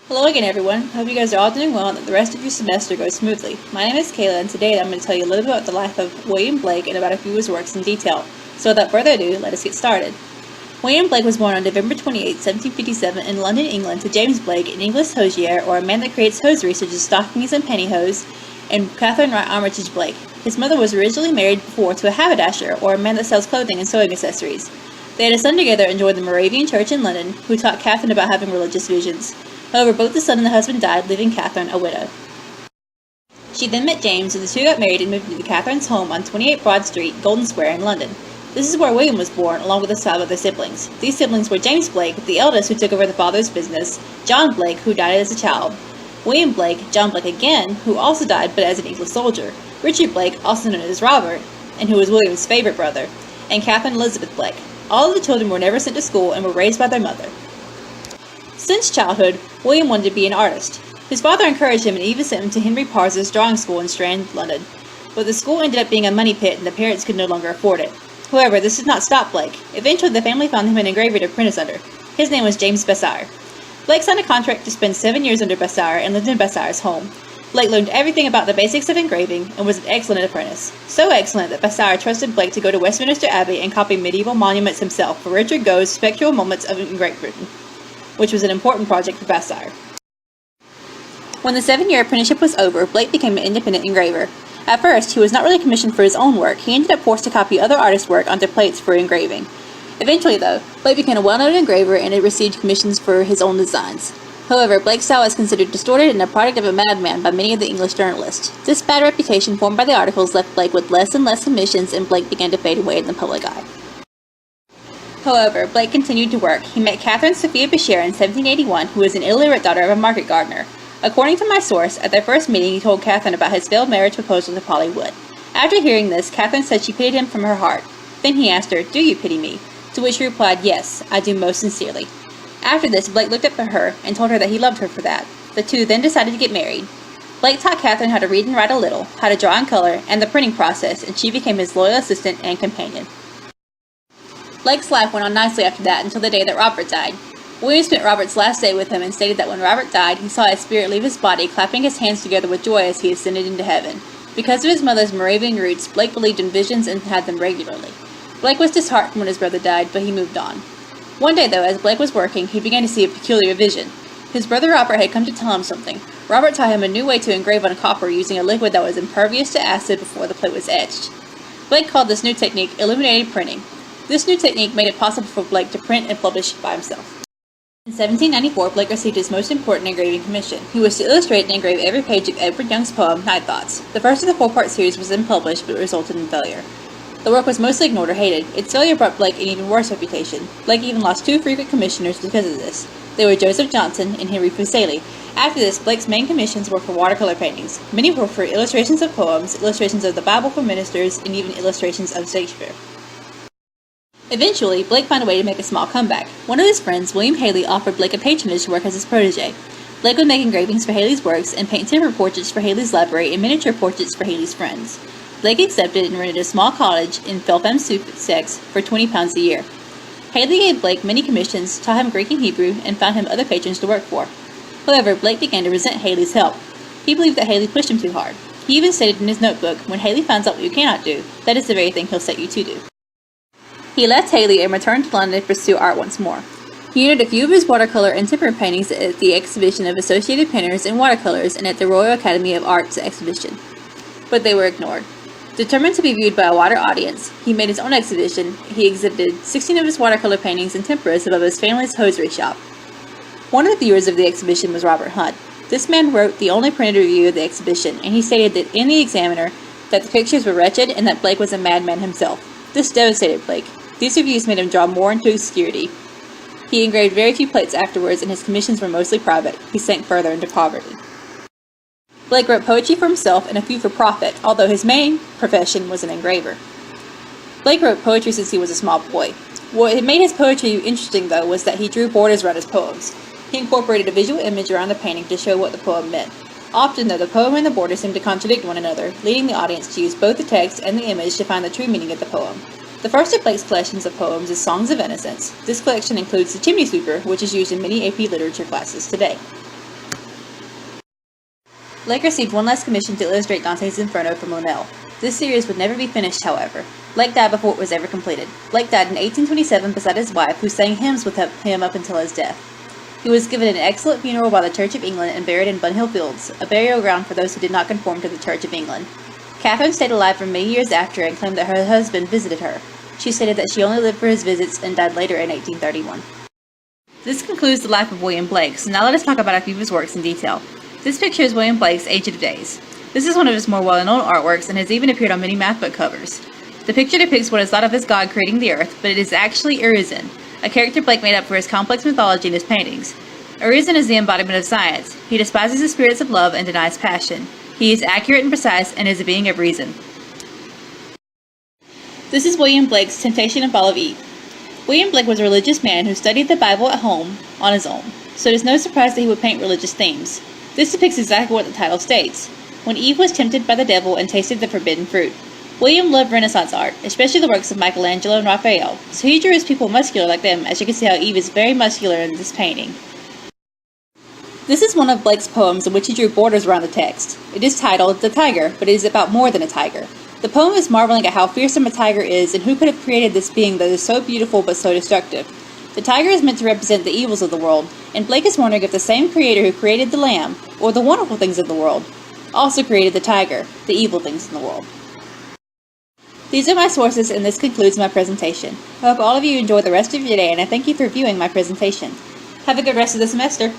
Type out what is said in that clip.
Hello again, everyone. Hope you guys are all doing well and that the rest of your semester goes smoothly. My name is Kayla, and today I'm going to tell you a little bit about the life of William Blake and about a few of his works in detail. So without further ado, let us get started. William Blake was born on November 28, 1757 in London, England to James Blake, an English hosier, or a man that creates hosiery such as stockings and pantyhose, and Catherine Wright Armitage Blake. His mother was originally married before to a haberdasher, or a man that sells clothing and sewing accessories. They had a son together and joined the Moravian Church in London, who taught Catherine about having religious visions. However, both the son and the husband died, leaving Catherine a widow. She then met James, and the two got married and moved into Catherine's home on 28 Broad Street, Golden Square in London. This is where William was born, along with his 5 other siblings. These siblings were James Blake, the eldest, who took over the father's business, John Blake, who died as a child, William Blake, John Blake again, who also died but as an English soldier, Richard Blake, also known as Robert, and who was William's favorite brother, and Catherine Elizabeth Blake. All of the children were never sent to school and were raised by their mother. Since childhood, William wanted to be an artist. His father encouraged him and even sent him to Henry Parsons Drawing School in Strand, London. But the school ended up being a money pit and the parents could no longer afford it. However, this did not stop Blake. Eventually, the family found him an engraver to apprentice under. His name was James Bessire. Blake signed a contract to spend 7 years under Bessire and lived in Bessire's home. Blake learned everything about the basics of engraving and was an excellent apprentice. So excellent that Bessire trusted Blake to go to Westminster Abbey and copy medieval monuments himself for Richard Gogh's Spectral Moments of Great Britain, which was an important project for Bessire. When the 7-year apprenticeship was over, Blake became an independent engraver. At first, he was not really commissioned for his own work. He ended up forced to copy other artists' work onto plates for engraving. Eventually, though, Blake became a well-known engraver and had received commissions for his own designs. However, Blake's style is considered distorted and a product of a madman by many of the English journalists. This bad reputation formed by the articles left Blake with less and less commissions, and Blake began to fade away in the public eye. However, Blake continued to work. He met Catherine Sophia Becher in 1781, who was an illiterate daughter of a market gardener. According to my source, at their first meeting he told Catherine about his failed marriage proposal to Polly Wood. After hearing this, Catherine said she pitied him from her heart. Then he asked her, "Do you pity me?" To which she replied, "Yes, I do most sincerely." After this, Blake looked up at her and told her that he loved her for that. The two then decided to get married. Blake taught Catherine how to read and write a little, how to draw and color, and the printing process, and she became his loyal assistant and companion. Blake's life went on nicely after that until the day that Robert died. William spent Robert's last day with him and stated that when Robert died, he saw his spirit leave his body, clapping his hands together with joy as he ascended into heaven. Because of his mother's Moravian roots, Blake believed in visions and had them regularly. Blake was disheartened when his brother died, but he moved on. One day, though, as Blake was working, he began to see a peculiar vision. His brother Robert had come to tell him something. Robert taught him a new way to engrave on copper using a liquid that was impervious to acid before the plate was etched. Blake called this new technique illuminated printing. This new technique made it possible for Blake to print and publish by himself. In 1794, Blake received his most important engraving commission. He was to illustrate and engrave every page of Edward Young's poem, Night Thoughts. The first of the 4-part series was then published, but resulted in failure. The work was mostly ignored or hated. Its failure brought Blake an even worse reputation. Blake even lost 2 frequent commissioners because of this. They were Joseph Johnson and Henry Fuseli. After this, Blake's main commissions were for watercolor paintings. Many were for illustrations of poems, illustrations of the Bible for ministers, and even illustrations of Shakespeare. Eventually, Blake found a way to make a small comeback. One of his friends, William Haley, offered Blake a patronage to work as his protege. Blake would make engravings for Haley's works and paint temporary portraits for Haley's library and miniature portraits for Haley's friends. Blake accepted and rented a small cottage in Feltham, Sussex for £20 a year. Haley gave Blake many commissions, taught him Greek and Hebrew, and found him other patrons to work for. However, Blake began to resent Haley's help. He believed that Haley pushed him too hard. He even stated in his notebook, "When Haley finds out what you cannot do, that is the very thing he'll set you to do." He left Haley and returned to London to pursue art once more. He entered a few of his watercolor and tempera paintings at the exhibition of Associated Painters and Watercolors and at the Royal Academy of Arts exhibition, but they were ignored. Determined to be viewed by a wider audience, he made his own exhibition. He exhibited 16 of his watercolor paintings and temperas above his family's hosiery shop. One of the viewers of the exhibition was Robert Hunt. This man wrote the only printed review of the exhibition, and he stated that in the Examiner that the pictures were wretched and that Blake was a madman himself. This devastated Blake. These reviews made him draw more into obscurity. He engraved very few plates afterwards, and his commissions were mostly private. He sank further into poverty. Blake wrote poetry for himself and a few for profit, although his main profession was an engraver. Blake wrote poetry since he was a small boy. What made his poetry interesting, though, was that he drew borders around his poems. He incorporated a visual image around the painting to show what the poem meant. Often, though, the poem and the border seemed to contradict one another, leading the audience to use both the text and the image to find the true meaning of the poem. The first of Blake's collections of poems is Songs of Innocence. This collection includes The Chimney Sweeper, which is used in many AP literature classes today. Blake received one last commission to illustrate Dante's Inferno from Linnell. This series would never be finished, however. Blake died before it was ever completed. Blake died in 1827 beside his wife, who sang hymns with him up until his death. He was given an excellent funeral by the Church of England and buried in Bunhill Fields, a burial ground for those who did not conform to the Church of England. Catherine stayed alive for many years after and claimed that her husband visited her. She stated that she only lived for his visits and died later in 1831. This concludes the life of William Blake, so now let us talk about a few of his works in detail. This picture is William Blake's Age of Days. This is one of his more well-known artworks and has even appeared on many math book covers. The picture depicts what is thought of as God creating the earth, but it is actually Urizen, a character Blake made up for his complex mythology in his paintings. Urizen is the embodiment of science. He despises the spirits of love and denies passion. He is accurate and precise and is a being of reason. This is William Blake's Temptation and Fall of Eve. William Blake was a religious man who studied the Bible at home on his own, so it is no surprise that he would paint religious themes. This depicts exactly what the title states, when Eve was tempted by the devil and tasted the forbidden fruit. William loved Renaissance art, especially the works of Michelangelo and Raphael, so he drew his people muscular like them, as you can see how Eve is very muscular in this painting. This is one of Blake's poems in which he drew borders around the text. It is titled The Tiger, but it is about more than a tiger. The poem is marveling at how fearsome a tiger is and who could have created this being that is so beautiful but so destructive. The tiger is meant to represent the evils of the world, and Blake is wondering if the same creator who created the lamb, or the wonderful things of the world, also created the tiger, the evil things in the world. These are my sources, and this concludes my presentation. I hope all of you enjoy the rest of your day, and I thank you for viewing my presentation. Have a good rest of the semester.